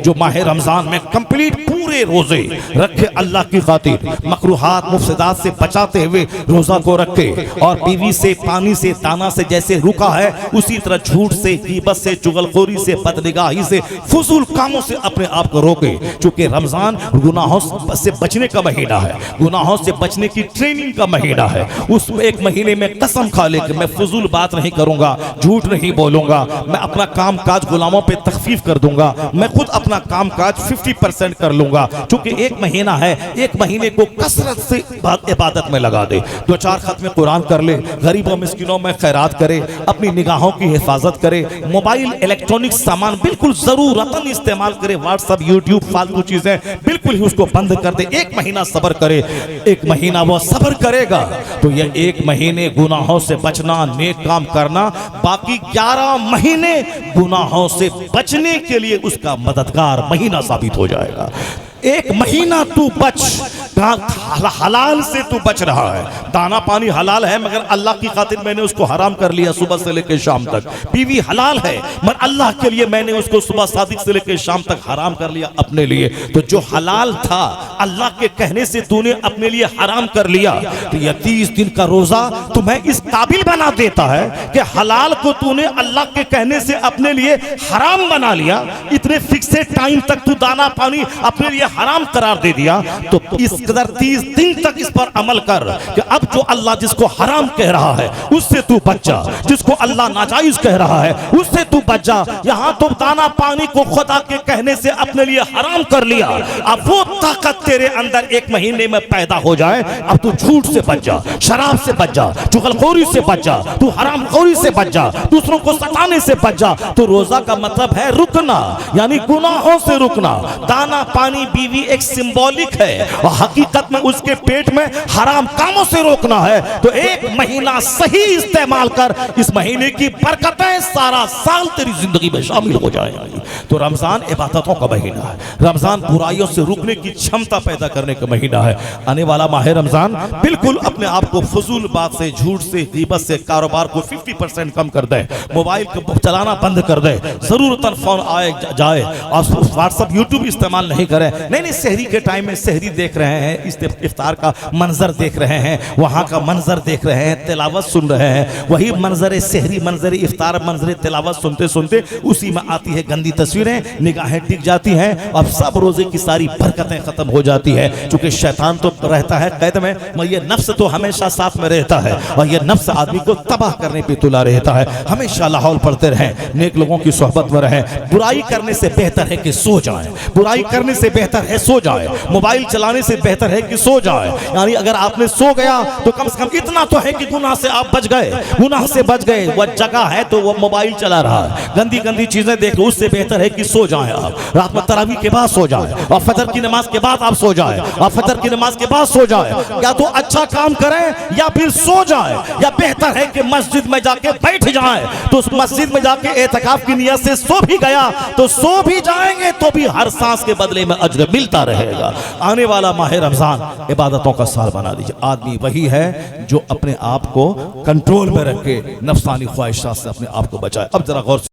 جو ماہ رمضان میں کمپلیٹ پورے روزے رکھے اللہ کی خاطر، مکروہات مفسدات سے بچاتے ہوئے روزہ کو رکھے، اور بیوی سے، پانی سے، دانا سے جیسے رکا ہے اسی طرح جھوٹ سے، غیبت سے، چغلخوری سے، بدنگاہی سے، فضول کاموں سے اپنے آپ کو روکے، چونکہ رمضان گناہوں سے بچنے کا مہینہ ہے، گناہوں سے بچنے کی ٹریننگ کا مہینہ ہے۔ اس ایک مہینے میں قسم کھا لے کہ میں فضول بات نہیں کروں گا، جھوٹ نہیں بولوں گا، میں اپنا کام کاج غلاموں پہ تخفیف کر دوں گا، میں خود اپنا کام کاج 50% کر لوں گا، چونکہ ایک مہینہ ہے، ایک مہینے کو کثرت سے عبادت میں لگا دے، 2-4 ختم قرآن کر لے، غریبوں مسکینوں میں خیرات کرے، اپنی نگاہوں کی حفاظت کرے، موبائل الیکٹرانک سامان بالکل ضرورتاً استعمال کرے، واٹس ایپ، یوٹیوب، فالتو چیزیں بالکل ہی اس کو بند کر دے، ایک مہینہ صبر کرے، ایک مہینہ وہ صبر کرے گا تو یہ ایک مہینے گناہوں سے بچنا، نیک کام کرنا، باقی 11 مہینے گناہوں سے بچنے کے لیے اس کا مددگار مہینہ ثابت ہو جائے گا۔ ایک مہینہ تو بچ، حلال سے تو بچ رہا ہے، دانا پانی حلال ہے مگر اللہ کی خاطر میں نے اس کو حرام کر لیا صبح سے لے کے شام تک، بیوی حلال ہے مگر اللہ کے لیے میں نے اس کو صبح صادق سے لے کے شام تک حرام کر لیا اپنے لیے، تو جو حلال تھا اللہ کے کہنے سے تو نے اپنے لیے حرام کر لیا، تو یہ 30 دن کا روزہ تمہیں اس قابل بنا دیتا ہے کہ حلال کو تو نے اللہ کے کہنے سے اپنے لیے حرام بنا لیا، اتنے فکسڈ ٹائم تک تو دانا پانی اپنے لیے حرام قرار دے دیا، تو اس قدر 30 دن تک اس پر عمل کر کہ اب جو اللہ جس کو حرام کہہ رہا ہے اس سے تو بچ جا، جس کو اللہ ناجائز کہہ رہا ہے اس سے تو بچ جا۔ یہاں تو دانا پانی کو خدا کے کہنے سے اپنے لیے حرام کر لیا، اب وہ طاقت تیرے اندر ایک مہینے میں پیدا ہو جائے، اب تو جھوٹ سے بچ جا، شراب سے بچ جا، چغلخوری سے بچ جا، تو حرام خوری سے بچ جا، دوسروں کو ستانے سے بچ جا۔ تو روزہ کا مطلب ہے رکنا، یعنی گناہوں سے رکنا۔ دانا پانی بیوی ایک سمبولک ہے اور حقیقت میں اس کے پیٹ میں حرام کاموں سے روکنا ہے، تو ایک مہینہ صحیح استعمال کر، اس مہینے کی برکتیں سارا سال تیری زندگی میں شامل ہو جائیں گی۔ تو رمضان عبادتوں کا مہینہ ہے، رمضان برائیوں سے رکنے کی چھمتا پیدا کرنے کا مہینہ ہے۔ آنے والا ماہ رمضان بالکل اپنے آپ کو فضول بات سے، جھوٹ سے، غیبت سے، کاروبار کو 50% کم کر دے، موبائل کو چلانا بند کر دے، ضرورتاً فون آئے جائے اور واٹس ایپ یوٹیوب استعمال نہیں کرے، نہیں سحری کے ٹائم میں سحری دیکھ رہے ہیں، افطار کا منظر دیکھ رہے ہیں، وہاں کا منظر دیکھ رہے ہیں، تلاوت سن رہے ہیں، وہی منظر سحری، منظر افطار، منظر تلاوت سنتے سنتے اسی میں آتی ہے گندی تصویریں، نگاہیں ٹک جاتی ہیں اور سب روزے کی ساری برکتیں ختم ہو جاتی ہے، چونکہ شیطان تو رہتا ہے قید میں، یہ نفس تو ہمیشہ ساتھ میں رہتا ہے اور یہ نفس آدمی کو تباہ کرنے پہ تلا رہتا ہے۔ ہمیشہ لاحول پڑھتے رہیں، نیک لوگوں کی صحبت میں رہیں، برائی کرنے سے بہتر ہے کہ سو جائیں، برائی کرنے سے بہتر ہے سو جائے، موبائل چلانے سے بہتر ہے کہ سو جائے، یعنی اگر آپ نے سو گیا تو کم سے کم اتنا تو ہے کہ گناہ سے آپ بچ گئے، گناہ سے بچ گئے، وہ جگہ ہے تو وہ موبائل چلا رہا ہے، گندی گندی چیزیں دیکھ، اس سے بہتر ہے کہ سو جائیں، آپ رات میں تراویح کے بعد سو جائیں اور فجر کی نماز کے بعد آپ سو جائیں، اور فجر کی نماز کے بعد سو جائیں، یا تو اچھا کام کریں یا پھر سو جائیں، یا بہتر ہے کہ مسجد میں جا کے بیٹھ جائیں، تو اس مسجد میں جا کے اعتکاف کی نیت سے سو بھی گیا تو سو بھی جائیں گے تو بھی ہر سانس کے بدلے میں اجر ملتا رہے گا۔ آنے والا ماہ رمضان عبادتوں کا سال بنا دیجئے۔ آدمی وہی ہے جو اپنے آپ کو کنٹرول میں رکھ کے نفسانی خواہشات سے اپنے آپ کو بچائے۔ اب ذرا غور سے